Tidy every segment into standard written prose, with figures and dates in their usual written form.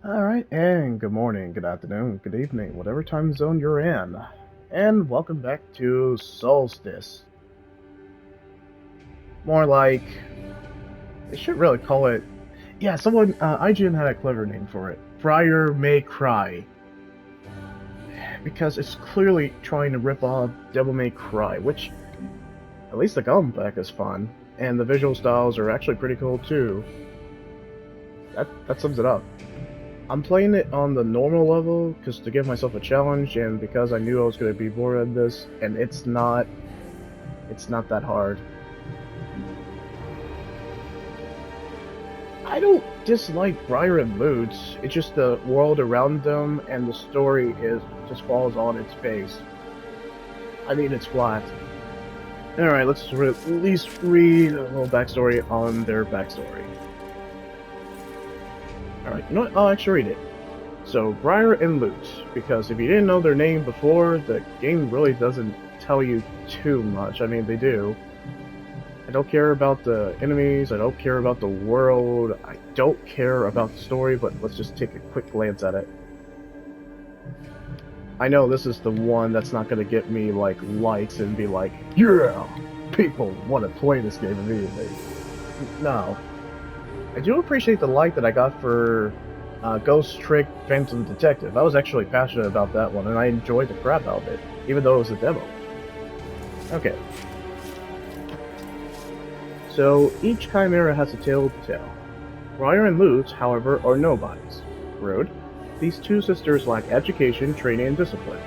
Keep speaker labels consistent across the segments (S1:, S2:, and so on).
S1: Alright, and good morning, good afternoon, good evening, whatever time zone you're in. And welcome back to Solstice. More like, they should really call it, yeah, IGN had a clever name for it. Briar May Cry. Because it's clearly trying to rip off Devil May Cry, which, at least the comeback is fun. And the visual styles are actually pretty cool too. That sums it up. I'm playing it on the normal level because to give myself a challenge and because I knew I was going to be bored of this, and it's not that hard. I don't dislike Briar and Lutz, it's just the world around them and the story is just falls on its face. I mean, it's flat. Alright, let's at least read a little backstory on their backstory. Alright, you know what? I'll actually read it. So, Briar and Lutz, because if you didn't know their name before, the game really doesn't tell you too much. I mean, they do. I don't care about the enemies, I don't care about the world, I don't care about the story, but let's just take a quick glance at it. I know this is the one that's not going to get me, like, likes and be like, yeah, people want to play this game immediately. No. I do appreciate the like that I got for Ghost Trick Phantom Detective. I was actually passionate about that one, and I enjoyed the crap out of it, even though it was a demo. Okay. So, each Chimera has a tale to tell. Briar and Lutz, however, are nobodies. Rude. These two sisters lack education, training, and discipline.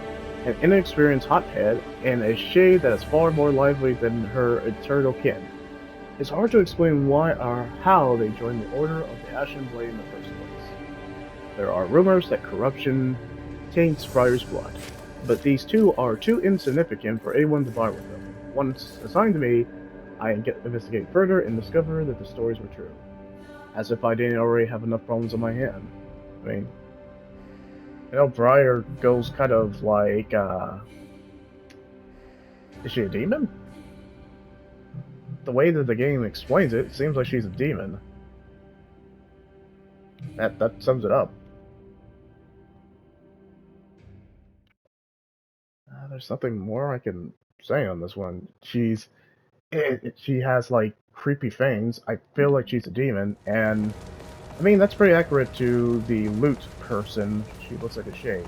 S1: An inexperienced hothead, and a shade that is far more lively than her eternal kin. It's hard to explain why or how they joined the Order of the Ashen Blade in the first place. There are rumors that corruption taints Briar's blood, but these two are too insignificant for anyone to bar with them. Once assigned to me, I investigate further and discover that the stories were true. As if I didn't already have enough problems on my hand. I mean, Briar goes kind of like, is she a demon? The way that the game explains it, it seems like she's a demon. That sums it up. There's something more I can say on this one. She has like creepy fangs. I feel like she's a demon, and I mean that's pretty accurate to the loot person. She looks like a shade.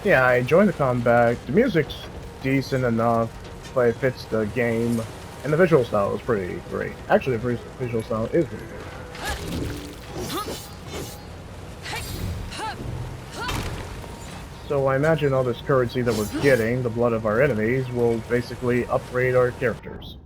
S1: Yeah, I enjoy the combat. The music's decent enough, but it fits the game, and the visual style is pretty great. Actually, the visual style is pretty good. So I imagine all this currency that we're getting, the blood of our enemies, will basically upgrade our characters.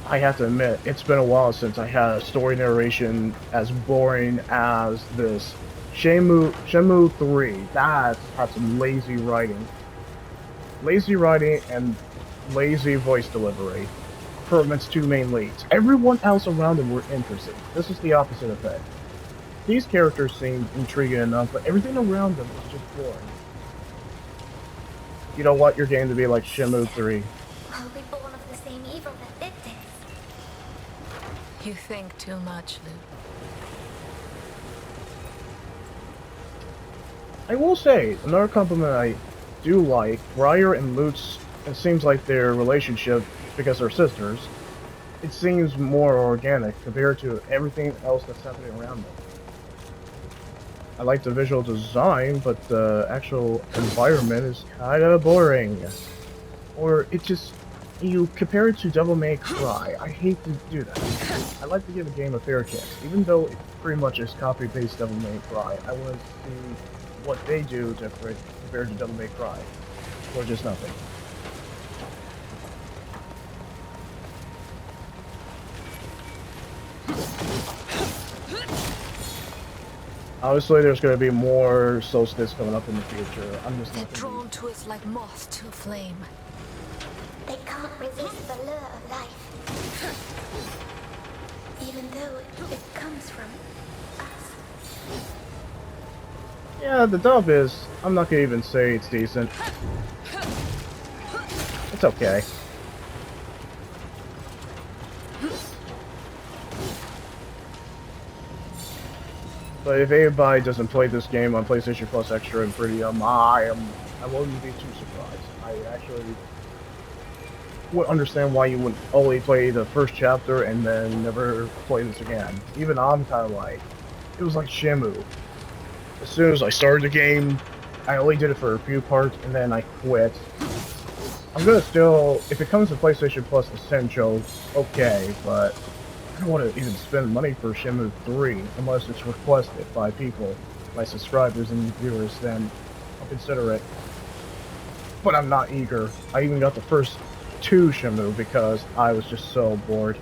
S1: I have to admit, it's been a while since I had a story narration as boring as this. Shenmue 3, that had some lazy writing. Lazy writing and lazy voice delivery. Performance two main leads. Everyone else around them were interesting. This is the opposite effect. These characters seemed intriguing enough, but everything around them was just boring. You don't want your game to be like Shenmue 3.
S2: Are we born of the same evil that did this?
S3: You think too much, Luke.
S1: I will say, another compliment I do like, Briar and Lutz, it seems like their relationship, because they're sisters, it seems more organic compared to everything else that's happening around them. I like the visual design, but the actual environment is kinda boring. Or it just, you compare it to Devil May Cry. I hate to do that. I like to give a game a fair chance. Even though it pretty much is copy-paste Devil May Cry, I want to see what they do different compared to Devil May Cry. Or just nothing. Obviously, there's going to be more Solstice coming up in the future. I'm just not
S3: drawn to us like moths to a flame.
S2: They can't resist the lure of life. Even though it comes from us.
S1: Yeah, the dub is. I'm not gonna even say it's decent. It's okay. But if anybody doesn't play this game on PlayStation Plus Extra and Premium, I wouldn't be too surprised. I actually would understand why you would only play the first chapter and then never play this again. Even I'm kind of like, it was like Shamu. As soon as I started the game, I only did it for a few parts and then I quit. I'm gonna still, if it comes to PlayStation Plus Essential, okay, but I don't want to even spend money for Shamu 3 unless it's requested by people, my subscribers and viewers, then I'll consider it. But I'm not eager. I even got the first 2 Shamu because I was just so bored.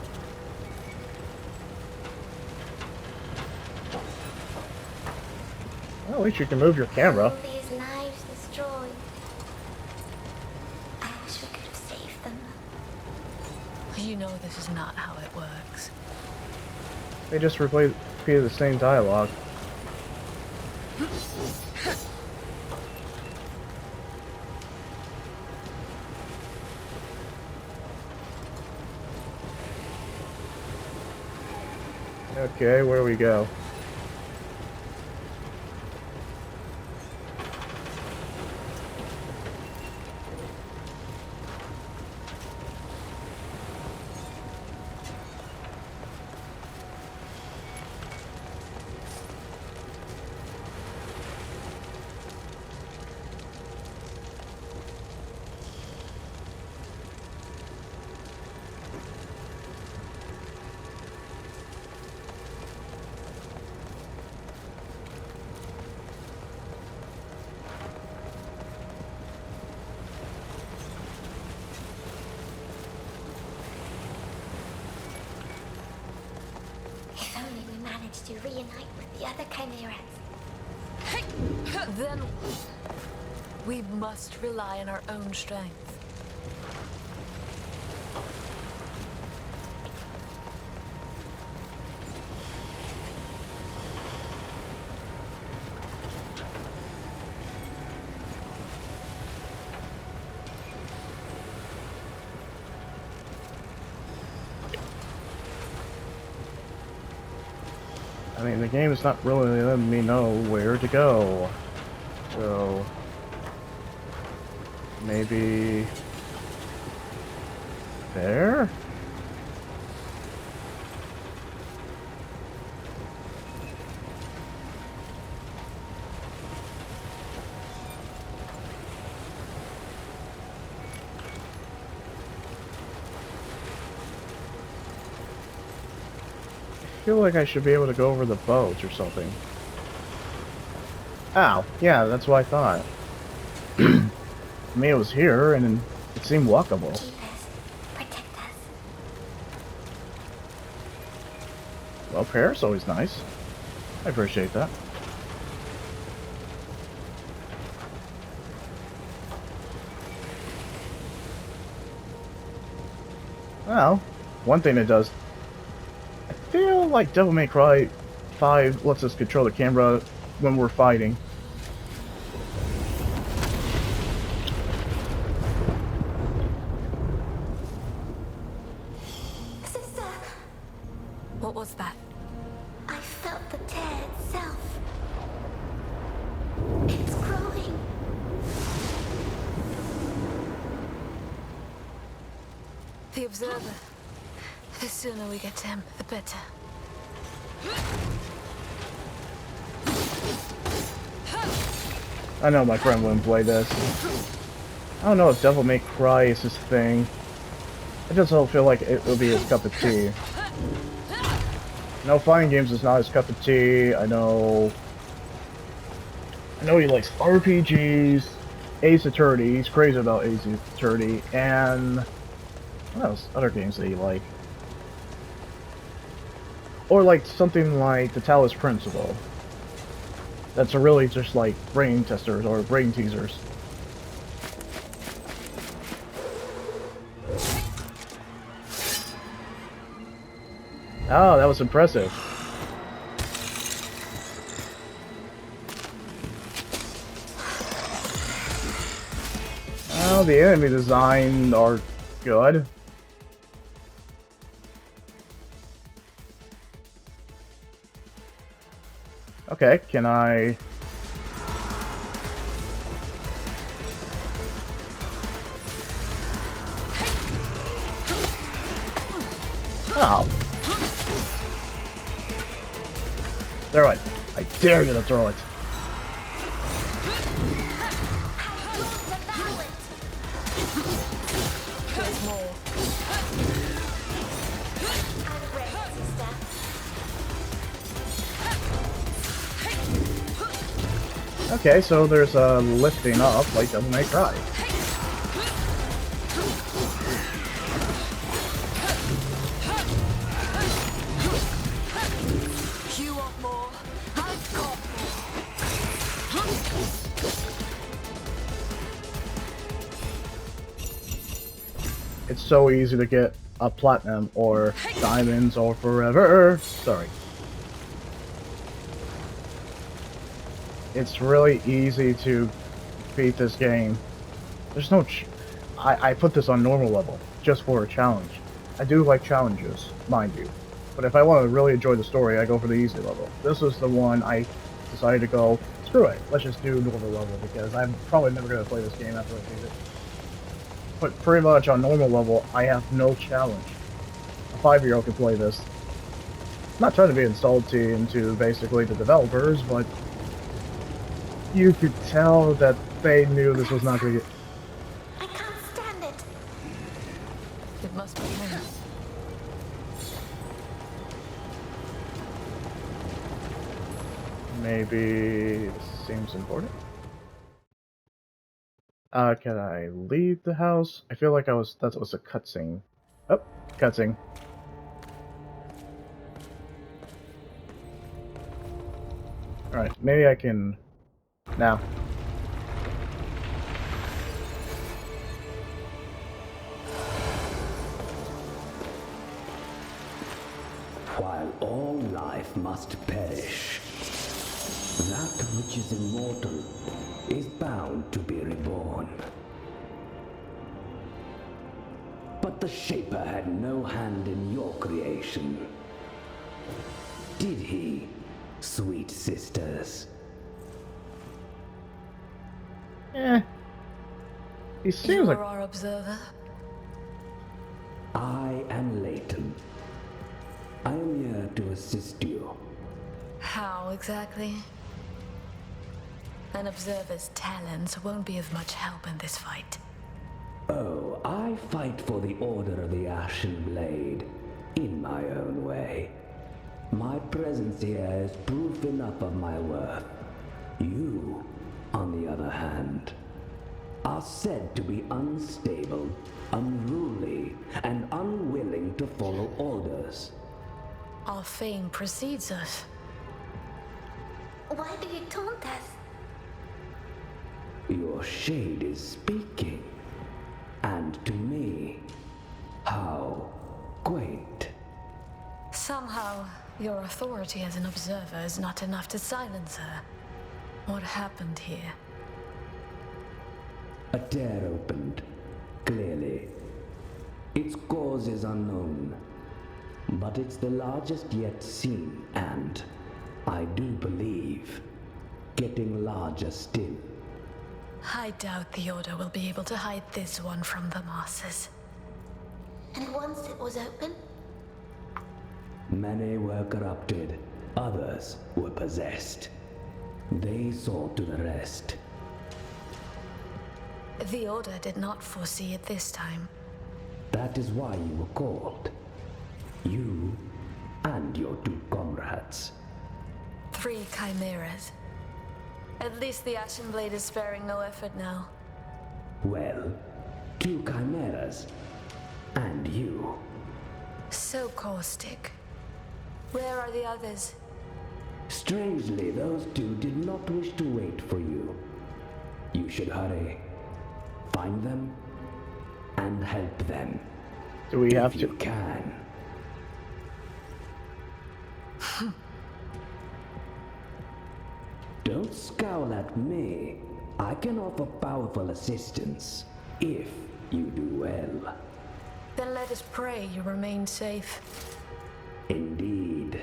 S1: Well, at least you can move your camera.
S2: All these lives destroyed. I wish we could have saved them.
S3: You know this is not how it works.
S1: They just repeated the same dialogue. Okay, where do we go?
S2: If only we managed to reunite with the other chimeras.
S3: Then we must rely on our own strength.
S1: I mean, the game is not really letting me know where to go. So, maybe there? I feel like I should be able to go over the boat or something. Ow, yeah, that's what I thought. I mean, it was here, and it seemed walkable.
S2: Keep us. Protect us.
S1: Well, prayer's always nice. I appreciate that. Well, one thing it does, I feel like Devil May Cry 5 lets us control the camera when we're fighting.
S2: Sister,
S3: What was that?
S2: I felt the tear itself. It's growing.
S3: The Observer. The sooner we get to him, the better.
S1: I know my friend wouldn't play this. I don't know if Devil May Cry is his thing. I just don't feel like it would be his cup of tea. No, fighting games is not his cup of tea. I know he likes RPGs, Ace Attorney. He's crazy about Ace Attorney, and what else? Other games that he like, or like something like the Talos Principle. That's really just like brain testers or brain teasers. Oh, that was impressive. Well, the enemy design are good. Okay, can I... Oh. Throw it. I dare you to throw it.
S3: There's more.
S2: I'm ready, sister.
S1: Okay, so there's a lifting up like Devil May Cry.
S3: You want more? I've got
S1: It's so easy to get a platinum or diamonds or forever. Sorry. It's really easy to beat this game. There's no... I put this on normal level, just for a challenge. I do like challenges, mind you. But if I want to really enjoy the story, I go for the easy level. This was the one I decided to go, screw it, let's just do normal level, because I'm probably never going to play this game after I beat it. But pretty much on normal level, I have no challenge. A 5-year-old can play this. I'm not trying to be insulting into basically the developers, but you could tell that they knew this was not going to get...
S2: I can't stand it.
S3: It must be him.
S1: Maybe this seems important. Can I leave the house? I feel like that was a cutscene. Oh, cutscene. Alright, maybe I can... now.
S4: While all life must perish, that which is immortal is bound to be reborn. But the Shaper had no hand in your creation. Did he, sweet sisters?
S1: He seems
S3: You
S1: like...
S3: are our observer.
S4: I am Leighton. I am here to assist you.
S3: How exactly? An observer's talents won't be of much help in this fight.
S4: Oh, I fight for the Order of the Ashen Blade in my own way. My presence here is proof enough of my worth. You, on the other hand, are said to be unstable, unruly, and unwilling to follow orders.
S3: Our fame precedes us.
S2: Why do you taunt us?
S4: Your shade is speaking. And to me, how quaint.
S3: Somehow, your authority as an observer is not enough to silence her. What happened here?
S4: A tear opened, clearly. Its cause is unknown, but it's the largest yet seen, and, I do believe, getting larger still.
S3: I doubt the Order will be able to hide this one from the masses.
S2: And once it was open,
S4: Many were corrupted, others were possessed. They saw to the rest.
S3: The Order did not foresee it this time.
S4: That is why you were called. You and your 2 comrades.
S3: 3 chimeras. At least the Ashen Blade is sparing no effort now.
S4: Well, 2 chimeras. And you.
S3: So caustic. Where are the others?
S4: Strangely, those 2 did not wish to wait for you. You should hurry. Find them and help them.
S1: Do we have
S4: if
S1: to...
S4: you can. Don't scowl at me. I can offer powerful assistance. if you do well.
S3: Then let us pray you remain safe.
S4: Indeed.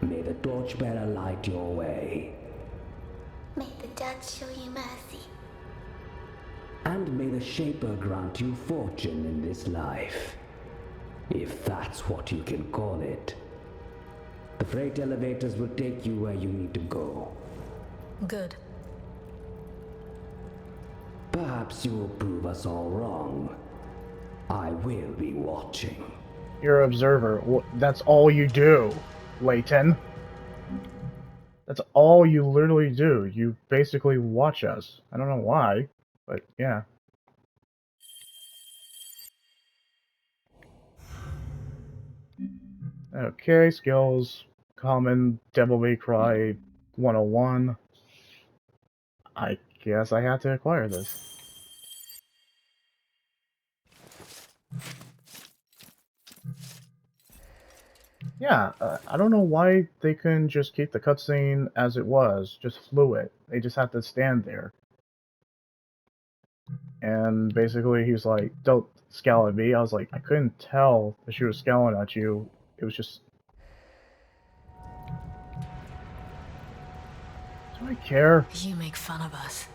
S4: May the torchbearer light your way.
S2: May the judge show you mercy.
S4: And may the Shaper grant you fortune in this life. If that's what you can call it. The freight elevators will take you where you need to go.
S3: Good.
S4: Perhaps you will prove us all wrong. I will be watching.
S1: You're an observer. That's all you do, Layton. That's all you literally do. You basically watch us. I don't know why, but yeah. Okay, skills. Common, Devil May Cry 101. I guess I had to acquire this. Yeah, I don't know why they couldn't just keep the cutscene as it was, just fluid. They just had to stand there. And basically he's like, don't scowl at me. I was like, I couldn't tell that she was scowling at you. It was just... Do I care?
S3: You make fun of us.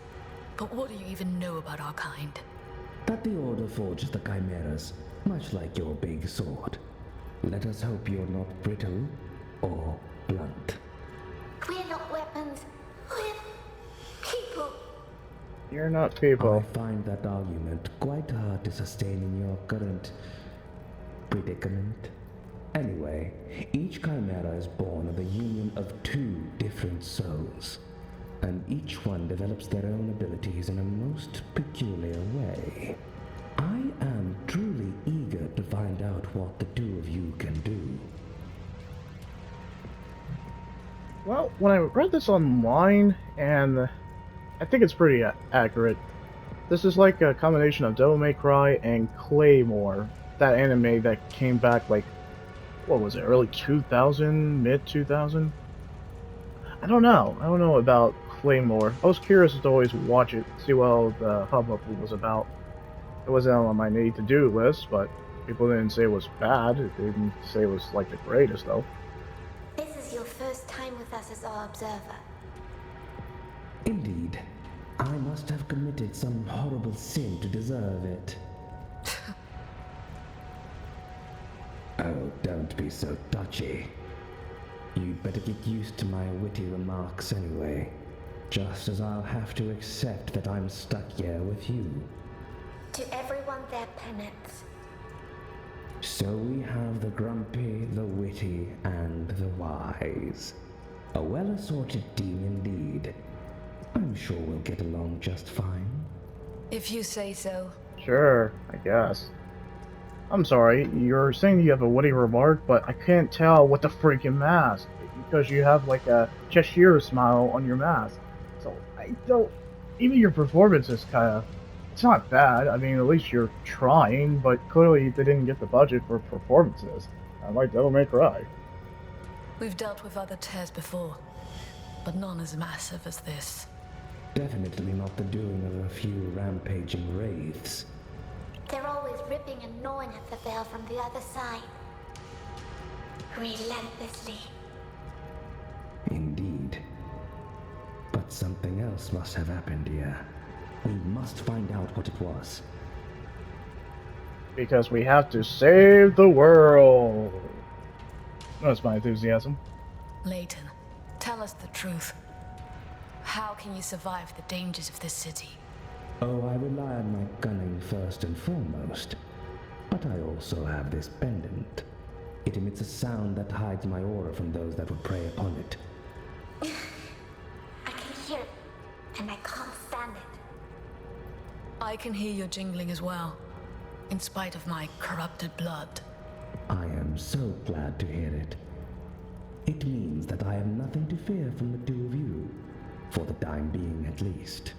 S3: But what do you even know about our kind?
S4: That the Order forges the chimeras, much like your big sword. Let us hope you're not brittle or blunt.
S2: We're not weapons. We're people.
S1: You're not people.
S4: I find that argument quite hard to sustain in your current predicament. Anyway, each chimera is born of the union of two different souls, and each one develops their own abilities in a most peculiar way. I am truly eager to find out what the two of you can do.
S1: Well, when I read this online, and I think it's pretty accurate, this is like a combination of Devil May Cry and Claymore, that anime that came back like, what was it, early 2000, mid 2000? I don't know. I don't know about Claymore. I was curious to always watch it, see what all the hubbub was about. It wasn't on my need to do list, but people didn't say it was bad. They didn't say it was like the greatest though.
S2: This is your first time with us as our observer.
S4: Indeed, I must have committed some horrible sin to deserve it. Oh, don't be so touchy. You'd better get used to my witty remarks anyway, just as I'll have to accept that I'm stuck here with you.
S2: To everyone their penance.
S4: So we have the grumpy, the witty, and the wise. A well-assorted team indeed. I'm sure we'll get along just fine.
S3: If you say so.
S1: Sure, I guess. I'm sorry, you're saying you have a witty remark, but I can't tell with the freaking mask, because you have like a Cheshire smile on your mask. So I don't... Even your performance is kinda... It's not bad, I mean, at least you're trying, but clearly they didn't get the budget for performances. Like Devil May Cry.
S3: We've dealt with other tears before, but none as massive as this.
S4: Definitely not the doing of a few rampaging wraiths.
S2: They're always ripping and gnawing at the veil from the other side. Relentlessly.
S4: Indeed. But something else must have happened here. We must find out what it was.
S1: Because we have to save the world. That's my enthusiasm.
S3: Layton, tell us the truth. How can you survive the dangers of this city?
S4: Oh, I rely on my cunning first and foremost. But I also have this pendant. It emits a sound that hides my aura from those that would prey upon it.
S2: I can hear it, and I can't stand it.
S3: I can hear your jingling as well, in spite of my corrupted blood.
S4: I am so glad to hear it. It means that I have nothing to fear from the two of you, for the time being at least.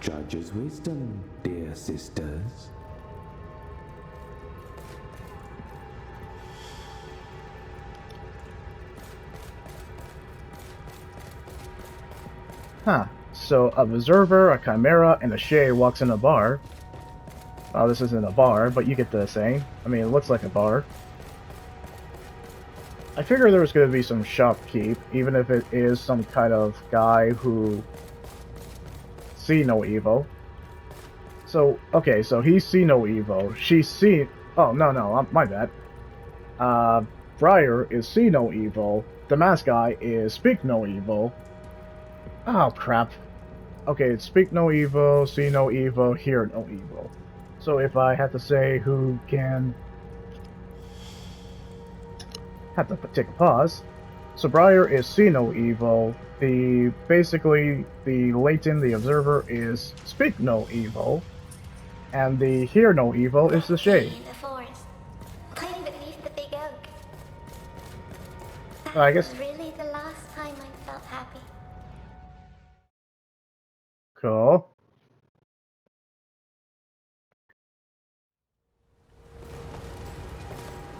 S4: Judge's wisdom, dear sisters.
S1: Huh. So, a Observer, a Chimera, and a Shay walks in a bar. Oh, this isn't a bar, but you get the saying. I mean, it looks like a bar. I figured there was going to be some shopkeep, even if it is some kind of guy who see no evil. So, okay, so he see no evil. She see... Oh, no, my bad. Briar is see no evil. The mask guy is speak no evil. Oh, crap. Okay, it's speak no evil, see no evil, hear no evil. So if I had to say who can... Have to take a pause. So Briar is see no evil. Basically, the Leighton, the Observer, is speak no evil. And the hear no evil is the Shade.
S2: In the forest, playing beneath the big oak. That
S1: I guess...
S2: was really the last time I felt happy.
S1: Cool.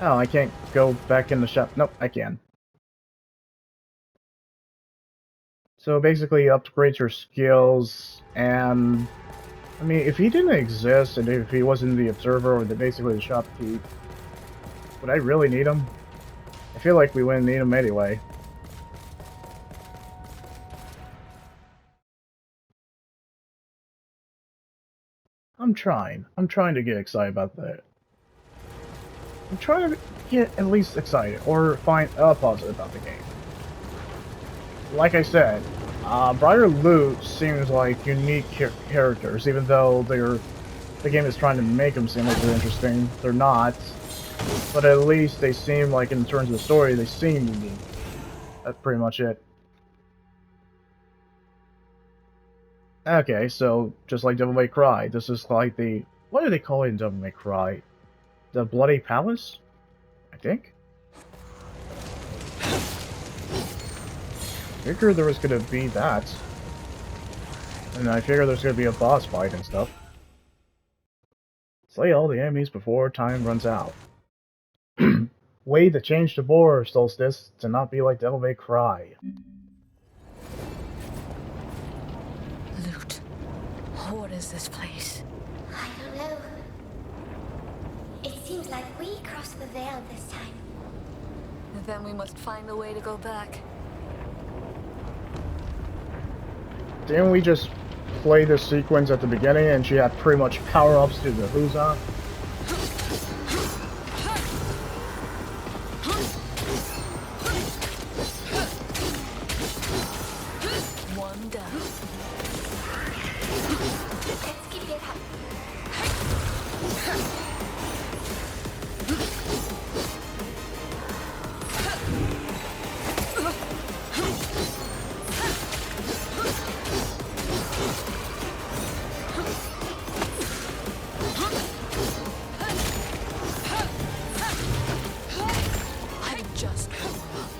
S1: Oh, I can't go back in the shop. Nope, I can. So basically, upgrade your skills, and... I mean, if he didn't exist, and if he wasn't the Observer or basically the shopkeep, would I really need him? I feel like we wouldn't need him anyway. I'm trying. I'm trying to get excited about that. I'm trying to get at least excited, or find positive about the game. Like I said, Briar Loot seems like unique characters, even though the game is trying to make them seem like they're interesting. They're not. But at least they seem like, in terms of the story, they seem unique. That's pretty much it. Okay, so just like Devil May Cry, this is like the... What do they call it in Devil May Cry? The Bloody Palace? I think? I figured there was gonna be that. And I figured there's gonna be a boss fight and stuff. Slay all the enemies before time runs out. Way to change the board, Solstice, to not be like Devil May Cry.
S3: Loot. What is this place?
S2: I don't know. It seems like we crossed the veil this time.
S3: Then we must find a way to go back.
S1: Didn't we just play this sequence at the beginning and she had pretty much power-ups to the Huza?
S3: One down.
S2: Let's keep it up.
S3: I just warm up.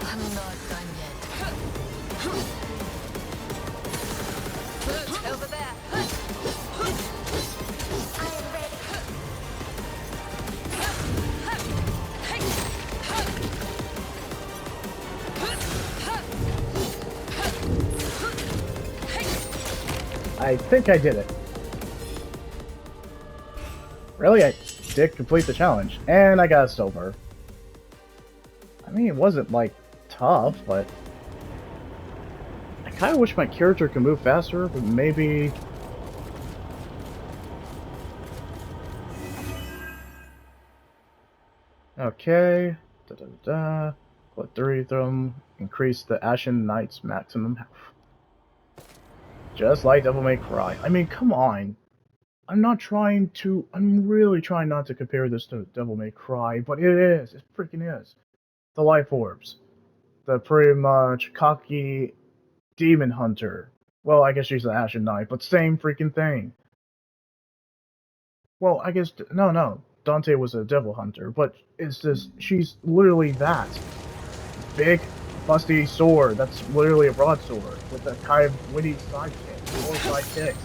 S3: I'm not done yet. Loot over there.
S2: I am ready.
S1: I think I did it. Really, I did complete the challenge, and I got a silver. I mean, it wasn't, like, tough, but... I kinda wish my character could move faster, but maybe... Okay... Da-da-da-da... Collect 3 of them, increase the Ashen Knight's maximum health. Just like Devil May Cry. I mean, come on. I'm really trying not to compare this to Devil May Cry, but it is. It freaking is. The life orbs. The pretty much cocky demon hunter. Well, I guess she's an Ashen Knight, but same freaking thing. Well, I guess, no. Dante was a devil hunter, but it's just, she's literally that. Big, busty sword that's literally a broadsword with a kind of witty sidekick or sidekicks.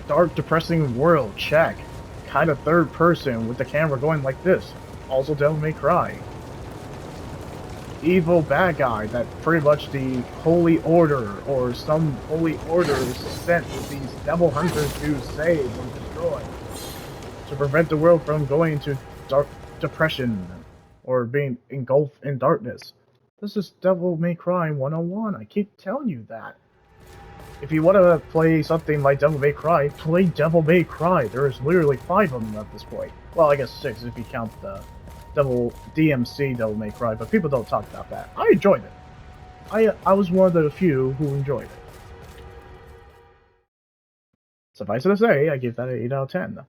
S1: Dark, depressing world, check. Kind of third person with the camera going like this. Also Devil May Cry. Evil bad guy that pretty much the Holy Order or some Holy Order is sent with these devil hunters to save and destroy. To prevent the world from going into dark depression or being engulfed in darkness. This is Devil May Cry 101. I keep telling you that. If you want to play something like Devil May Cry, play Devil May Cry. There's literally 5 of them at this point. Well, I guess 6 if you count the DMC Devil May Cry, but people don't talk about that. I enjoyed it. I was one of the few who enjoyed it. Suffice it to say, I give that an 8 out of 10.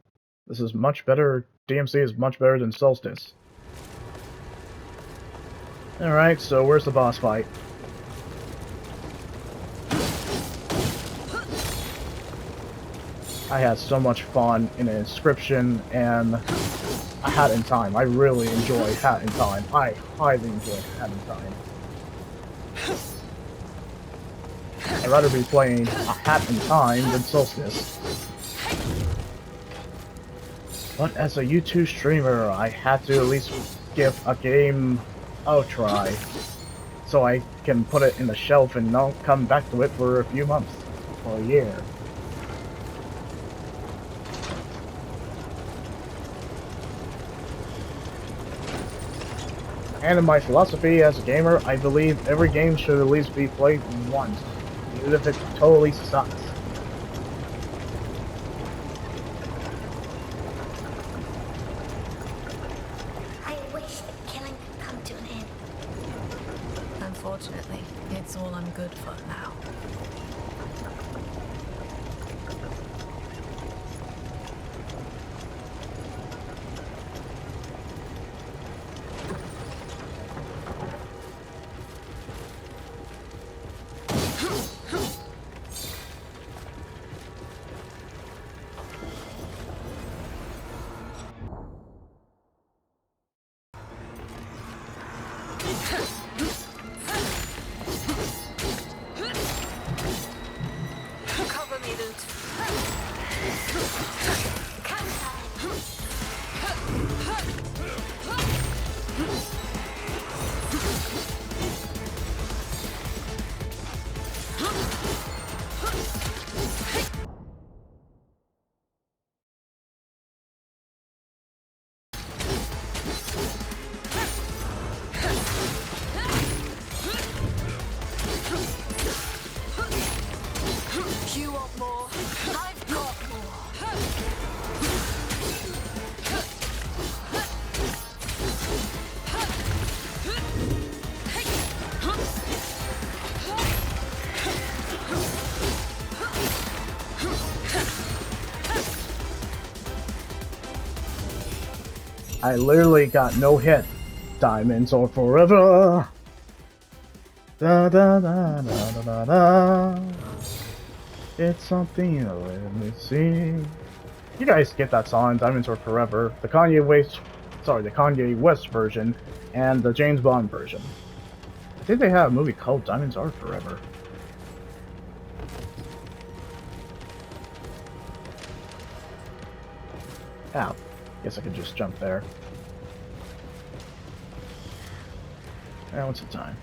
S1: This is much better. DMC is much better than Solstice. Alright, so where's the boss fight? I had so much fun in Inscription and a Hat in Time. I really enjoy Hat in Time. I highly enjoy Hat in Time. I'd rather be playing a Hat in Time than Solstice. But as a YouTube streamer, I had to at least give a game a try. So I can put it in the shelf and not come back to it for a few months or a year. And in my philosophy as a gamer, I believe every game should at least be played once, even if it totally sucks.
S2: I wish the killing could come to an end.
S3: Unfortunately, it's all I'm good for now. Cover me, Loot. You want more? I've got more.
S1: I literally got no hit. Diamonds are forever. Da da da da da da da. It's something. Let me see. You guys get that song, "Diamonds Are Forever." The Kanye West version, and the James Bond version. I think they have a movie called "Diamonds Are Forever." Ow. Guess I could just jump there. Now what's the time?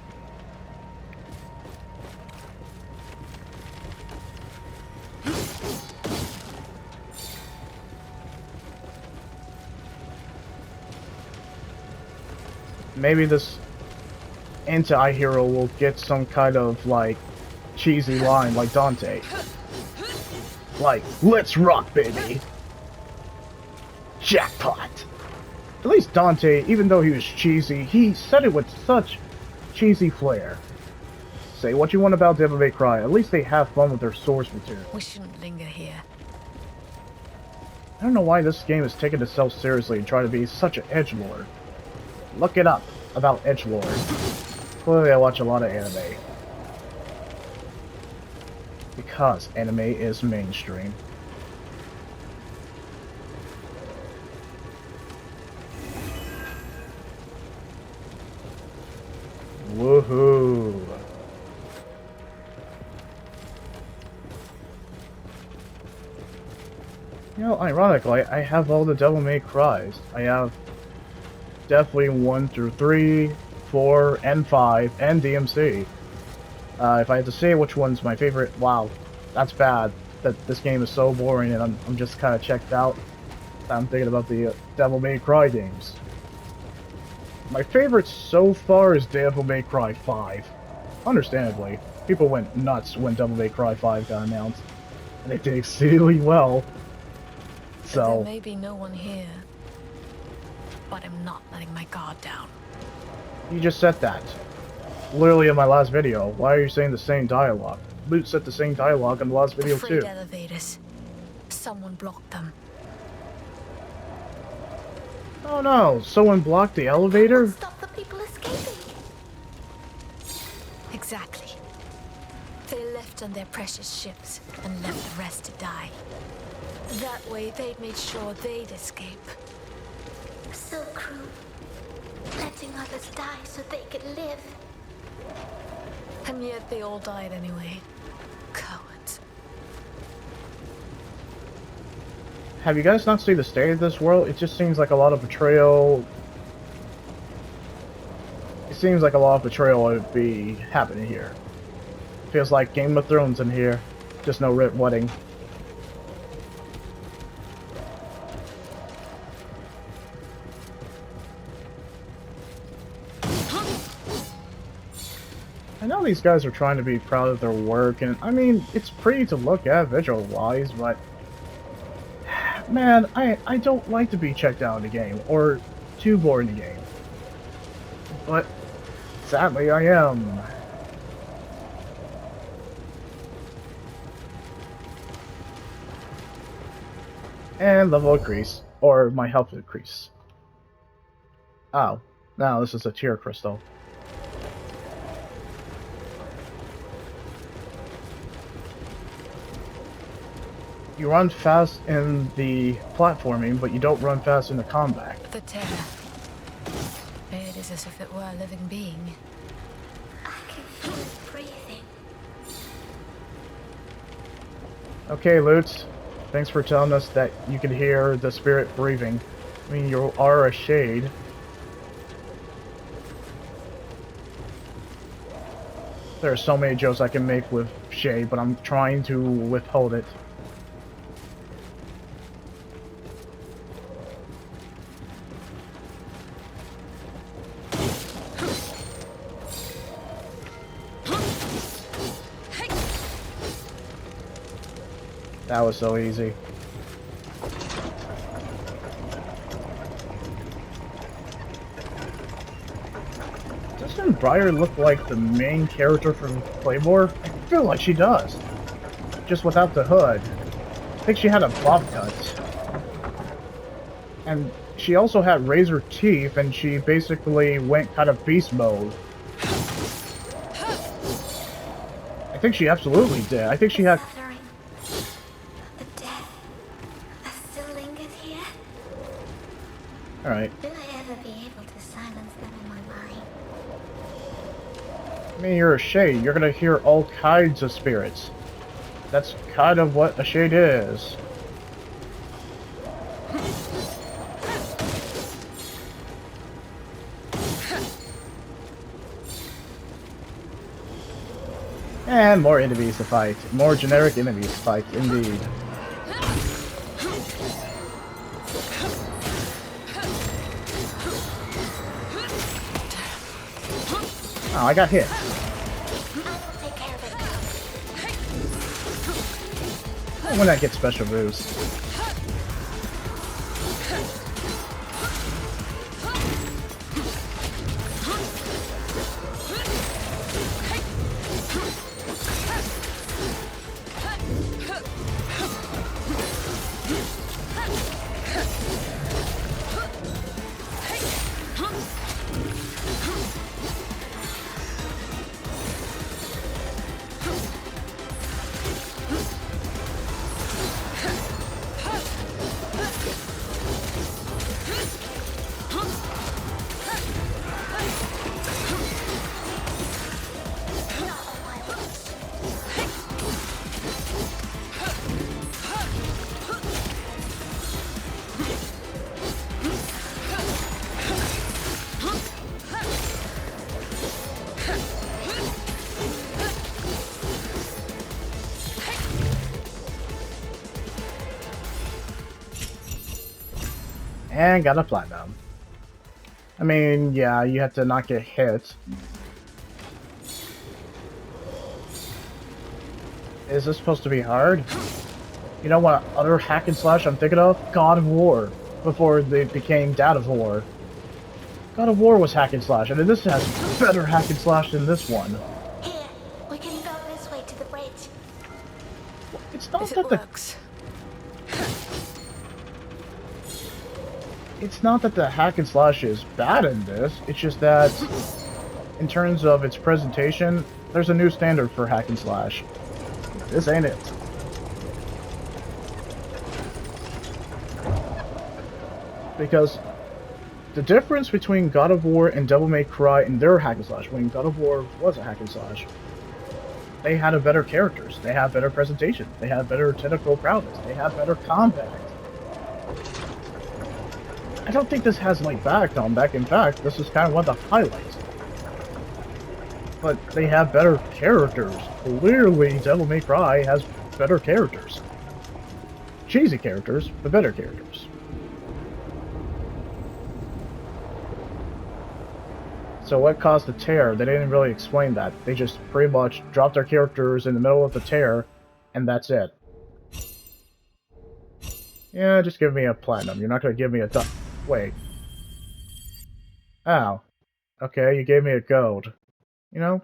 S1: Maybe this anti-hero will get some kind of, like, cheesy line like Dante. Like, "Let's rock, baby!" Jackpot! At least Dante, even though he was cheesy, he said it with such cheesy flair. Say what you want about Devil May Cry, at least they have fun with their source material.
S3: We shouldn't linger here.
S1: I don't know why this game is taking itself seriously and trying to be such an edgelord. Look it up about edgelord. Clearly I watch a lot of anime. Because anime is mainstream. Ooh. You know, ironically, I have all the Devil May Cries. I have definitely 1 through 3, 4, and 5, and DMC. If I had to say which one's my favorite, wow, that's bad. That this game is so boring, and I'm just kind of checked out. I'm thinking about the Devil May Cry games. My favorite so far is Devil May Cry 5. Understandably, people went nuts when Devil May Cry 5 got announced, and they did exceedingly well.
S3: There
S1: So,
S3: may be no one here, but I'm not letting my guard down.
S1: you just said that. Literally in my last video. Why are you saying the same dialogue? Loot said the same dialogue in the last video
S3: Freight
S1: too.
S3: elevators. Someone blocked them.
S1: Oh no, someone blocked the elevator?
S2: Stop the people escaping.
S3: Exactly. They left on their precious ships and left the rest to die. That way they'd made sure they'd escape.
S2: So cruel. Letting others die so they could live.
S3: And yet they all died anyway. Cowards.
S1: Have you guys not seen the state of this world? It just seems like a lot of betrayal. It seems like a lot of betrayal would be happening here. Feels like Game of Thrones in here. Just no red wedding. I know these guys are trying to be proud of their work, and I mean, it's pretty to look at visual-wise, but man, I don't like to be checked out in a game, or too bored in a game. But sadly, I am. And level increase, or my health increase. Oh, now this is a tier crystal. You run fast in the platforming, but you don't run fast in the combat.
S3: The terror. It is as if it were a living being.
S2: I can feel it breathing.
S1: Okay, Lutz. Thanks for telling us that you can hear the spirit breathing. I mean, you are a shade. There are so many jokes I can make with shade, but I'm trying to withhold it. That was so easy. Doesn't Briar look like the main character from Claymore? I feel like she does. Just without the hood. I think she had a bob cut. And she also had razor teeth, and she basically went kind of beast mode. I think she absolutely did. I think she had...
S2: Suffering. The death that still lingers here.
S1: Alright.
S2: Will I ever be able to silence them in my mind?
S1: I mean, you're a shade. You're gonna hear all kinds of spirits. That's kind of what a shade is. And more enemies to fight. More generic enemies to fight, indeed. Oh, I got hit.
S2: I will take care of it.
S1: When I get special moves. And got a platinum. I mean, yeah, you have to not get hit. Is this supposed to be hard? You know what other hack and slash I'm thinking of? God of War. Before they became Dad of War. God of War was hack and slash, and this has better hack and slash than this one.
S2: Here, we can go this way to the bridge.
S1: It's not
S3: If
S1: that
S3: it
S1: the
S3: works.
S1: it's not that the hack and slash is bad in this. It's just that in terms of its presentation, there's a new standard for hack and slash. This ain't it. Because the difference between God of War and Devil May Cry and their hack and slash, when God of War was a hack and slash, they had a better characters, they had better presentation, they had better technical prowess, they had better combat. I don't think this has like bad combat. In fact, this is kind of one of the highlights. But they have better characters. Clearly, Devil May Cry has better characters. Cheesy characters, but better characters. So what caused the tear? They didn't really explain that. They just pretty much dropped their characters in the middle of the tear, and that's it. Yeah, just give me a platinum. You're not gonna give me a wait. Oh. Okay, you gave me a gold. You know,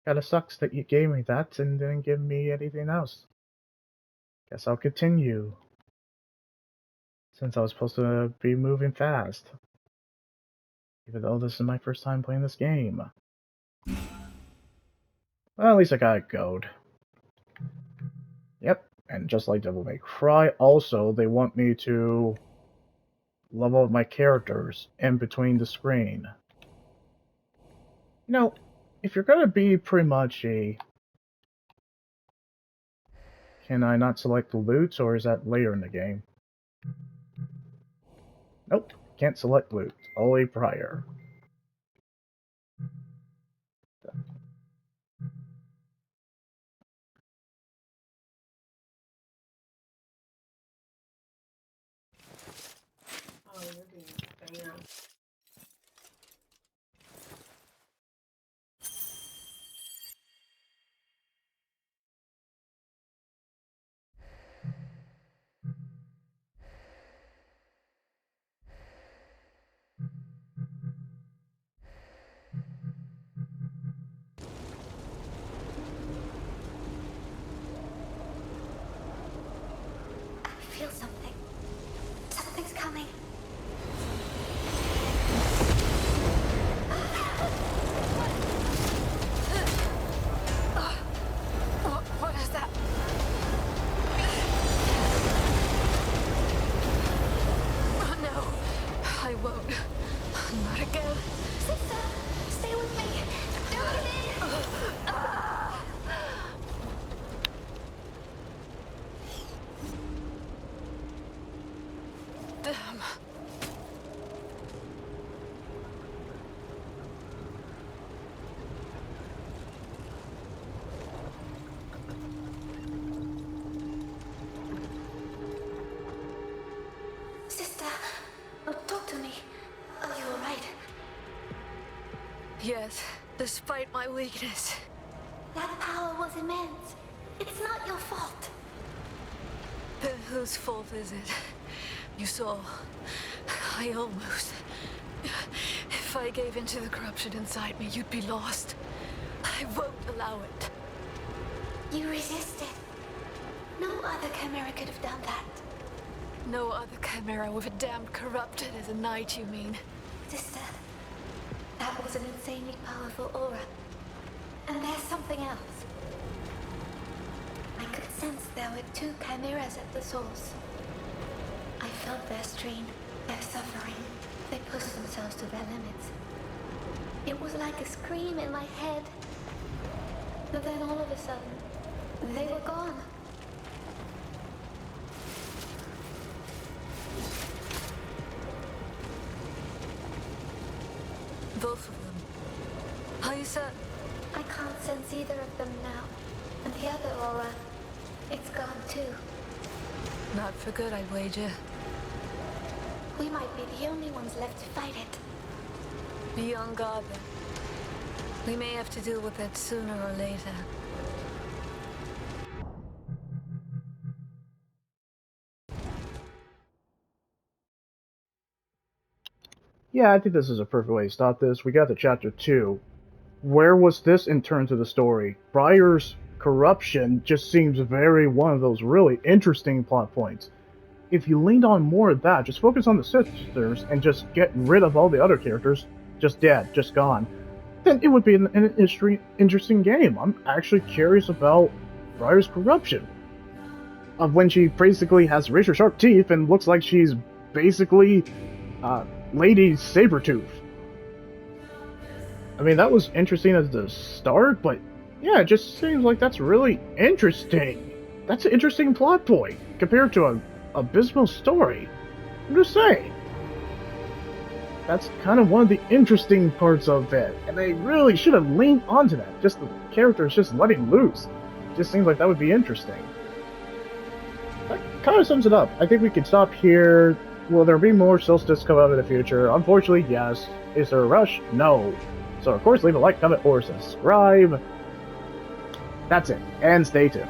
S1: kinda sucks that you gave me that and didn't give me anything else. Guess I'll continue. Since I was supposed to be moving fast. Even though this is my first time playing this game. Well, at least I got a gold. Yep, and just like Devil May Cry, also, they want me to level up my characters in between the screen. You know, if you're gonna be pretty much a... Can I not select the loot, or is that later in the game? Nope, can't select loot. Only Briar.
S2: I feel something. Something's coming.
S3: What is that? Oh no, I won't. Not again.
S2: Sister, stay with me.
S3: Damn.
S2: Sister, talk to me. Are you alright?
S3: Yes, despite my weakness.
S2: That power was immense. It's not your fault.
S3: Then whose fault is it? You saw. I almost... If I gave in to the corruption inside me, you'd be lost. I won't allow it.
S2: You resisted. No other Chimera could have done that.
S3: No other Chimera with a damn corrupted as a knight, you mean?
S2: Sister, that was an insanely powerful aura. And there's something else. I could sense there were two chimeras at the source. I felt their strain, their suffering. They pushed themselves to their limits. It was like a scream in my head. But then all of a sudden, they were gone.
S3: Both of them. Are you certain?
S2: I can't sense either of them now. And the other aura, it's gone too.
S3: Not for good, I'd wager.
S2: We might be the only ones left to fight it.
S3: Be on guard then. We may have to deal with that sooner or later.
S1: Yeah, I think this is a perfect way to stop this. We got to chapter 2. Where was this in terms of the story? Briar's corruption just seems very one of those really interesting plot points. If you leaned on more of that, just focus on the sisters and just get rid of all the other characters, just dead, just gone, then it would be an interesting game. I'm actually curious about Briar's corruption. Of when she basically has razor sharp teeth and looks like she's basically Lady Sabretooth. I mean, that was interesting at the start, but yeah, it just seems like that's really interesting. That's an interesting plot point compared to an abysmal story. I'm just saying. That's kind of one of the interesting parts of it, and they really should have leaned onto that. Just the characters just letting loose. It just seems like that would be interesting. That kind of sums it up. I think we can stop here. Will there be more Solstice come out in the future? Unfortunately, yes. Is there a rush? No. So, of course, leave a like, comment, or subscribe. That's it, and stay tuned.